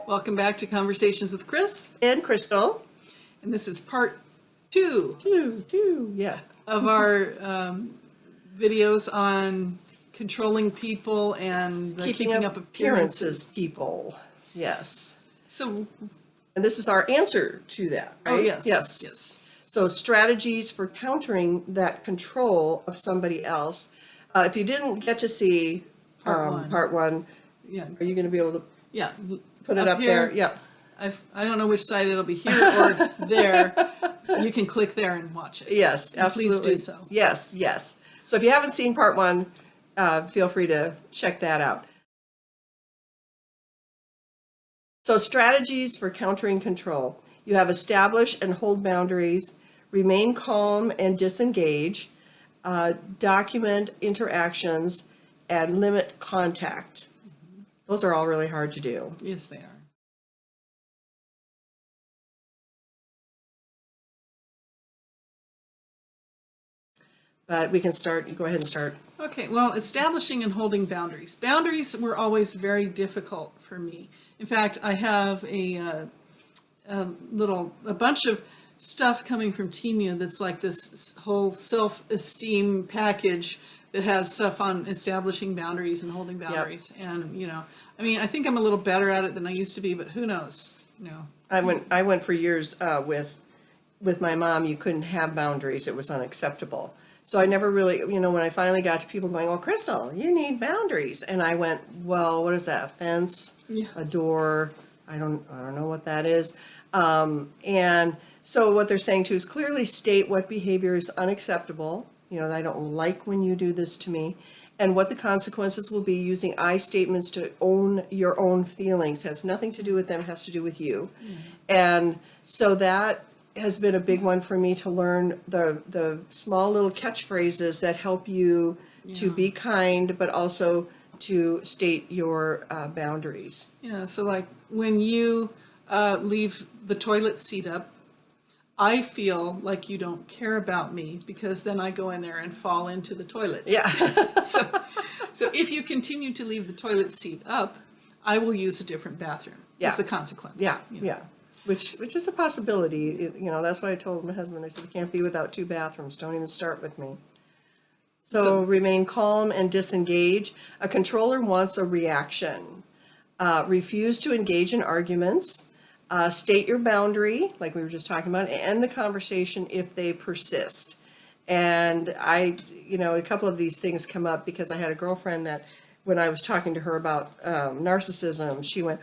Welcome back to Conversations with Chris, And Crystal. and this is part two Yeah. of our videos on controlling people and the keeping up appearances. people. Yes. So, And this is our answer to that, right? oh yes, Yes. So strategies for countering that control of somebody else. If you didn't get to see part one, yeah, are you going to be able to yeah. put it up here, there? Yep. I don't know which side it'll be, here or there. You can click there and watch it. Yes, And absolutely. please do so. Yes. So if you haven't seen part one, feel free to check that out. So strategies for countering control. You have establish and hold boundaries, remain calm and disengage, document interactions, and limit contact. Those are all really hard to do. Yes, they are. But we can start, go ahead and start. Okay, well, establishing and holding boundaries. Boundaries were always very difficult for me. In fact, I have a bunch of stuff coming from Temu that's like this whole self-esteem package that has stuff on establishing boundaries and holding boundaries. Yep. And, I mean, I think I'm a little better at it than I used to be, but who knows, I went for years with my mom. You couldn't have boundaries. It was unacceptable. So I never really, when I finally got to people going, "Well, Crystal, you need boundaries," and I went, "Well, what is that? A fence, a door? I don't know what that is." And so what they're saying too is clearly state what behavior is unacceptable. I don't like when you do this to me, and what the consequences will be. Using I statements to own your own feelings. Has nothing to do with them. Has to do with you, and so that has been a big one for me to learn the small little catchphrases that help you to be kind, but also to state your boundaries. Yeah, so like when you leave the toilet seat up, I feel like you don't care about me because then I go in there and fall into the toilet. Yeah. So if you continue to leave the toilet seat up, I will use a different bathroom. Yeah. That's the consequence. Yeah. Which is a possibility. That's why I told my husband, I said, we can't be without two bathrooms. Don't even start with me. So remain calm and disengage. A controller wants a reaction. Refuse to engage in arguments. State your boundary, like we were just talking about, and end the conversation if they persist. And a couple of these things come up because I had a girlfriend that when I was talking to her about narcissism, she went,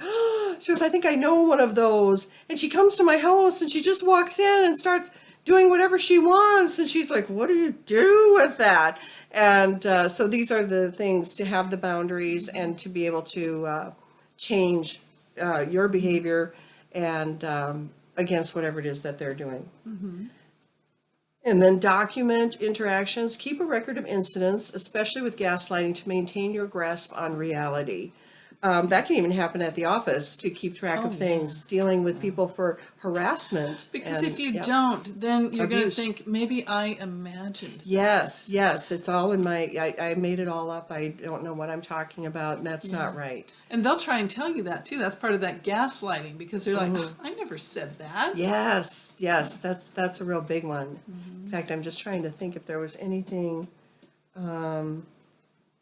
she goes, "I think I know one of those." And she comes to my house and she just walks in and starts doing whatever she wants. And she's like, "What do you do with that?" And so these are the things, to have the boundaries and to be able to change your behavior and against whatever it is that they're doing. Mm-hmm. And then document interactions. Keep a record of incidents, especially with gaslighting, to maintain your grasp on reality. That can even happen at the office, to keep track of things, dealing with people for harassment. Because if you don't, then you're going to think, maybe I imagined. Yes, it's all in I made it all up. I don't know what I'm talking about, and that's not right. And they'll try and tell you that too. That's part of that gaslighting, because they're like, I never said that. Yes, that's a real big one. Mm-hmm. In fact, I'm just trying to think if there was anything.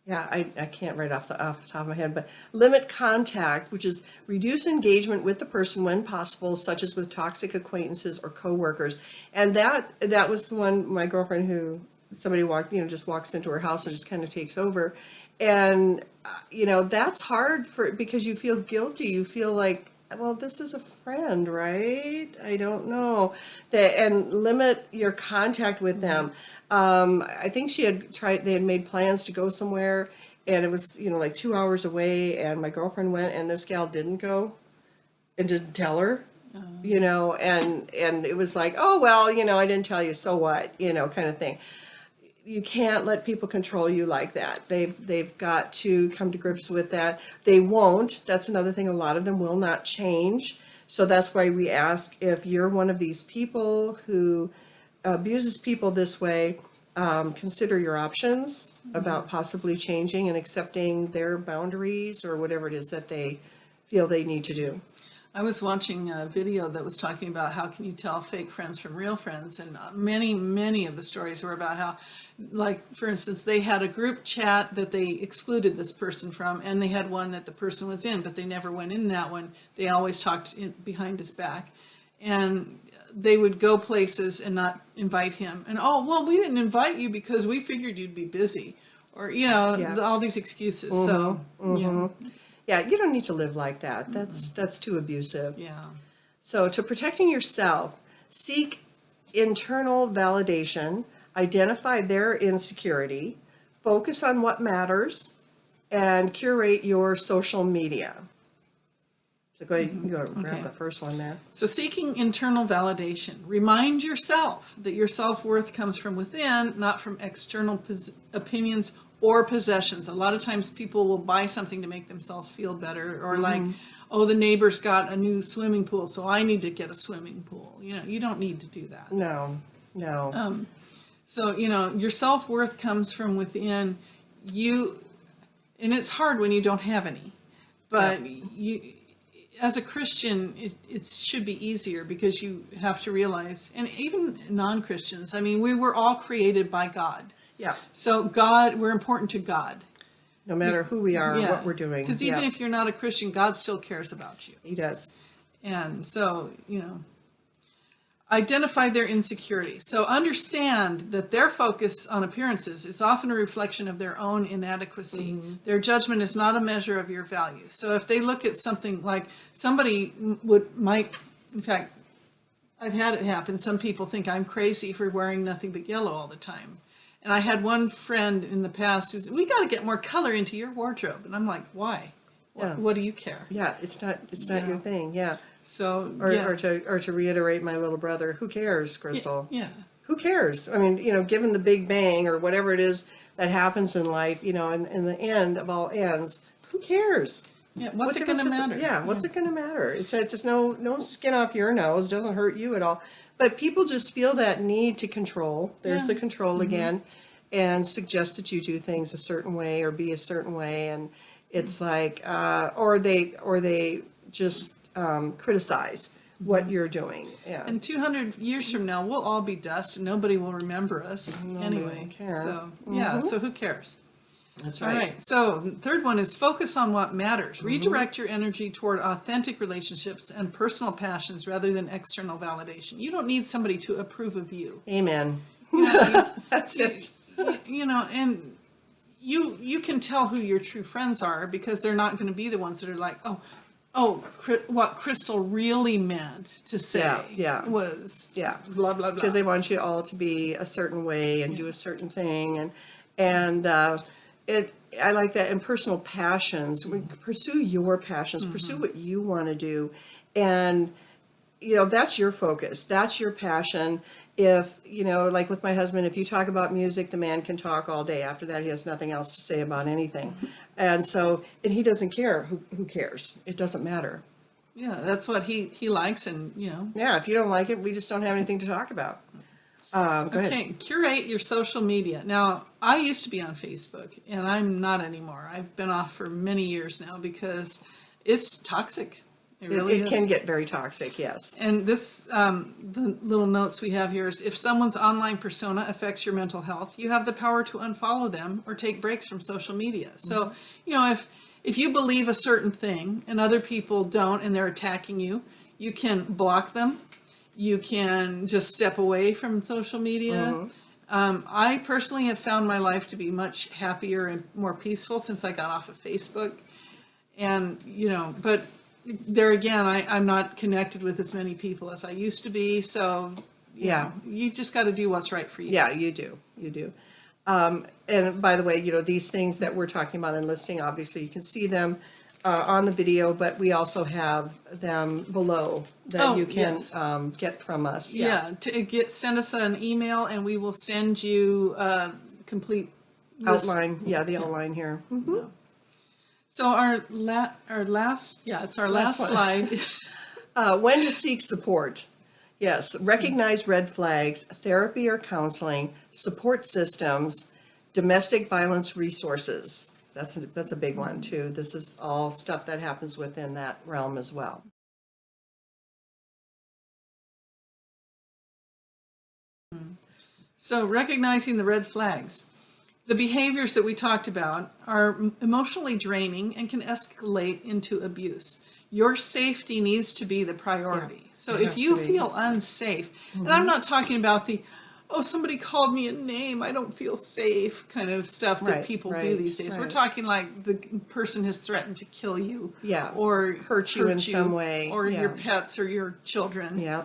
I can't right off the top of my head, but limit contact, which is reduce engagement with the person when possible, such as with toxic acquaintances or coworkers. And that was the one, my girlfriend, who somebody just walks into her house and just kind of takes over. And, that's hard because you feel guilty. You feel like, well, this is a friend, right? I don't know. And limit your contact with them. I think they had made plans to go somewhere, and it was, like 2 hours away, and my girlfriend went, and this gal didn't go and didn't tell her, and it was like, oh, well, I didn't tell you, so what, kind of thing. You can't let people control you like that. They've got to come to grips with that. They won't. That's another thing. A lot of them will not change. So that's why we ask, if you're one of these people who abuses people this way, consider your options about possibly changing and accepting their boundaries or whatever it is that they feel they need to do. I was watching a video that was talking about how can you tell fake friends from real friends, and many of the stories were about how, like, for instance, they had a group chat that they excluded this person from, and they had one that the person was in, but they never went in that one. They always talked behind his back, and they would go places and not invite him. And, oh, well, we didn't invite you because we figured you'd be busy, or, all these excuses. So, Yeah, you don't need to live like that. That's too abusive. yeah. So to protecting yourself, seek internal validation, identify their insecurity, focus on what matters, and curate your social media. So go ahead, you can go grab Okay. the first one there. So seeking internal validation. Remind yourself that your self-worth comes from within, not from external opinions or possessions. A lot of times people will buy something to make themselves feel better, or like, oh, the neighbor's got a new swimming pool, so I need to get a swimming pool. You don't need to do that. No. So, your self-worth comes from within you, and it's hard when you don't have any. But you, as a Christian, it should be easier, because you have to realize, and even non-Christians, I mean, we were all created by God. Yeah. So we're important to God. No matter who we are, or Yeah. what we're doing. Because even if you're not a Christian, God still cares about you. He does. And so, identify their insecurity. So understand that their focus on appearances is often a reflection of their own inadequacy. Their judgment is not a measure of your value. So if they look at something like somebody in fact, I've had it happen. Some people think I'm crazy for wearing nothing but yellow all the time. And I had one friend in the past who said, we got to get more color into your wardrobe. And I'm like, why? Yeah. What do you care? Yeah, it's not your thing. Yeah. So, Or to reiterate my little brother, who cares, Crystal? Yeah. Who cares? I mean, given the big bang or whatever it is that happens in life, in the end of all ends, who cares? Yeah. What's it going to matter? Yeah, what's it going to matter? It's just no skin off your nose, doesn't hurt you at all. But people just feel that need to control. There's the control again, and suggest that you do things a certain way or be a certain way, and it's like, or they just criticize what you're doing. Yeah. And 200 years from now, we'll all be dust, and nobody will remember us anyway. will care. So so who cares? That's All right. right. So third one is focus on what matters. Redirect your energy toward authentic relationships and personal passions rather than external validation. You don't need somebody to approve of you. Amen. That's it. And you can tell who your true friends are, because they're not going to be the ones that are like, what Crystal really meant to say was blah, blah, blah. Because they want you all to be a certain way and do a certain thing, and I like that. And personal passions, pursue your passions, pursue what you want to do, and that's your focus, that's your passion. If like with my husband, if you talk about music, the man can talk all day. After that, he has nothing else to say about anything. And he doesn't care. Who cares? It doesn't matter. Yeah, that's what he likes, and Yeah, if you don't like it, we just don't have anything to talk about. Go ahead. Okay, curate your social media. Now, I used to be on Facebook, and I'm not anymore. I've been off for many years now because it's toxic. It really It can get very toxic, yes. And this, the little notes we have here is, if someone's online persona affects your mental health, you have the power to unfollow them or take breaks from social media. So, if you believe a certain thing and other people don't, and they're attacking you, you can block them. You can just step away from social media. I personally have found my life to be much happier and more peaceful since I got off of Facebook. And, but there again, I'm not connected with as many people as I used to be. So, you just got to do what's right for you. Yeah, you do. You do. And by the way, these things that we're talking about and listing, obviously you can see them on the video, but we also have them below that you can get from us. Yeah, send us an email, and we will send you a complete list. Outline. Yeah, the outline here. Mm-hmm. So our last one. slide. When to seek support. Yes, recognize red flags, therapy or counseling, support systems, domestic violence resources. That's a big one too. This is all stuff that happens within that realm as well. So recognizing the red flags. The behaviors that we talked about are emotionally draining and can escalate into abuse. Your safety needs to be the priority. Yeah, So it if has you to be. feel unsafe, and I'm not talking about the, oh, somebody called me a name, I don't feel safe kind of stuff that Right, people do right, these days. We're right. talking like the person has threatened to kill you. Yeah, Or hurt you in some way, or your yeah. pets or your children. Yeah,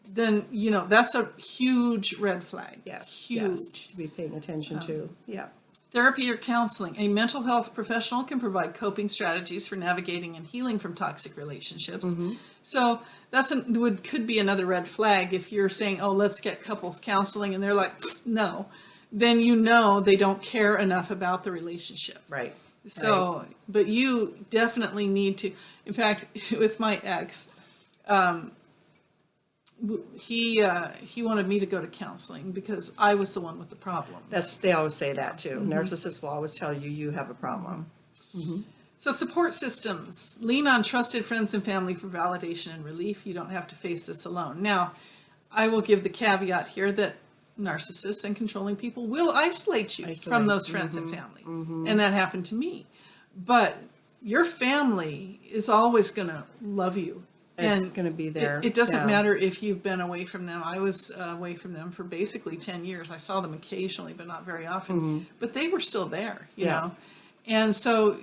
Then, that's a huge red flag. yes, Huge. yes, to be paying attention to. Yeah, Therapy or counseling. A mental health professional can provide coping strategies for navigating and healing from toxic relationships. So that's could be another red flag if you're saying, oh, let's get couples counseling, and they're like, no. Then they don't care enough about the relationship. right. So, but you definitely need to, in fact, with my ex, he wanted me to go to counseling because I was the one with the problem. They always say that too. Narcissists will always tell you you have a problem. So support systems. Lean on trusted friends and family for validation and relief. You don't have to face this alone. Now, I will give the caveat here that narcissists and controlling people will isolate you from those friends and family. And that happened to me. But your family is always going to love you. It's And going to be there. It doesn't Yeah. matter if you've been away from them. I was away from them for basically 10 years. I saw them occasionally, but not very often. But they were still there, you Yeah. know. And so,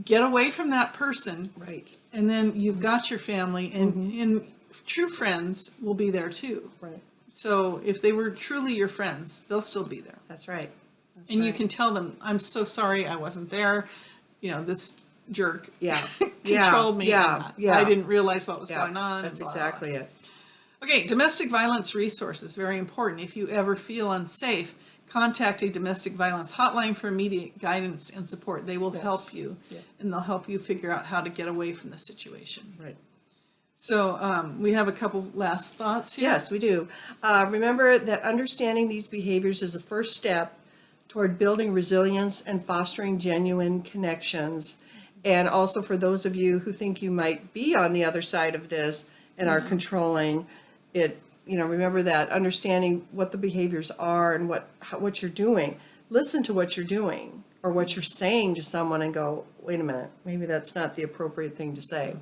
get away from that person. Right. And then you've got your family, and true friends will be there too. Right. So if they were truly your friends, they'll still be there. That's right. That's And you right. can tell them, I'm so sorry I wasn't there. This jerk Yeah. controlled me. Yeah. And Yeah. I didn't realize what was Yeah, going on. that's and blah, blah, exactly blah. it. Okay, domestic violence resources, very important. If you ever feel unsafe, contact a domestic violence hotline for immediate guidance and support. They will help you, Yeah. and they'll help you figure out how to get away from the situation. Right. So we have a couple last thoughts here. Yes, we do. Remember that understanding these behaviors is the first step toward building resilience and fostering genuine connections. And also for those of you who think you might be on the other side of this and are controlling it, remember that understanding what the behaviors are and what you're doing. Listen to what you're doing or what you're saying to someone and go, wait a minute, maybe that's not the appropriate thing to say.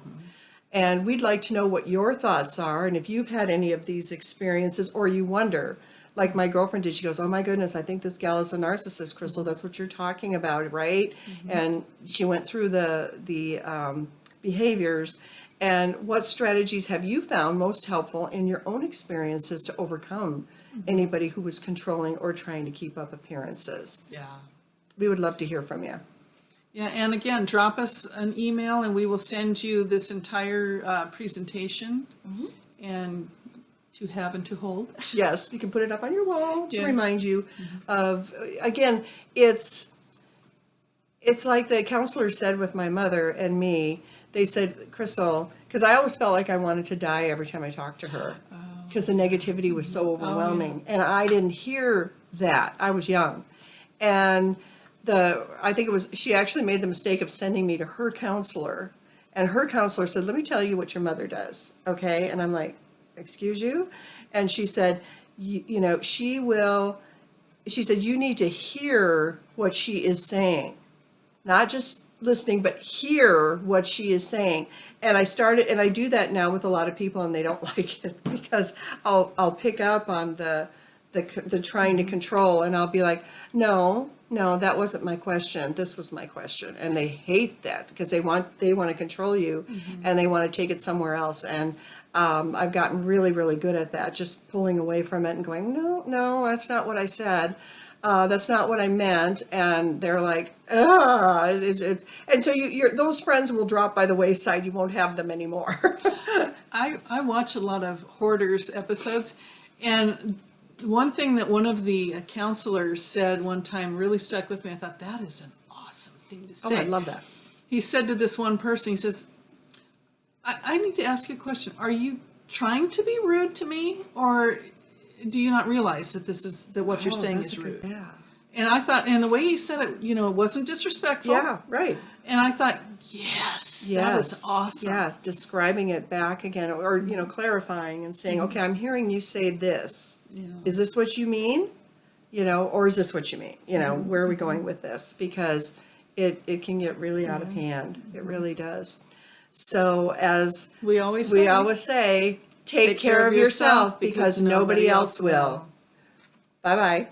And we'd like to know what your thoughts are, and if you've had any of these experiences, or you wonder, like my girlfriend did, she goes, oh my goodness, I think this gal is a narcissist, Crystal, that's what you're talking about, right? And she went through the behaviors, and what strategies have you found most helpful in your own experiences to overcome anybody who was controlling or trying to keep up appearances? Yeah. We would love to hear from you. Yeah, and again, drop us an email and we will send you this entire presentation and to have and to hold. Yes, you can put it up on your wall to Yeah. remind you of, again, it's like the counselor said with my mother and me. They said, Crystal, because I always felt like I wanted to die every time I talked to her because the negativity was so overwhelming. And I didn't hear that. I was young. And I think it was, she actually made the mistake of sending me to her counselor. And her counselor said, let me tell you what your mother does, okay? And I'm like, excuse you? And she said, she said, you need to hear what she is saying. Not just listening, but hear what she is saying. And I do that now with a lot of people, and they don't like it because I'll pick up on the trying to control, and I'll be like, no, that wasn't my question. This was my question. And they hate that because they want to control you and they want to take it somewhere else. And I've gotten really, really good at that, just pulling away from it and going, no, that's not what I said. That's not what I meant. And they're like, ugh. And so those friends will drop by the wayside. You won't have them anymore. I watch a lot of Hoarders episodes, and one thing that one of the counselors said one time really stuck with me. I thought, that is an awesome thing to say. Oh, I love that. He said to this one person, he says, I need to ask you a question. Are you trying to be rude to me, or do you not realize that that what you're saying that's is a good- rude? Yeah. And I thought, and the way he said it, it wasn't disrespectful. Yeah, right. And I thought, yes, that is awesome. Yes, describing it back again, or, clarifying and saying, okay, I'm hearing you say this. Yeah. Is this what you mean? Or is this what you mean? Where are we going with this? Because it can get really out of hand. It really does. So as We always say, take care of yourself because nobody else will. Bye-bye.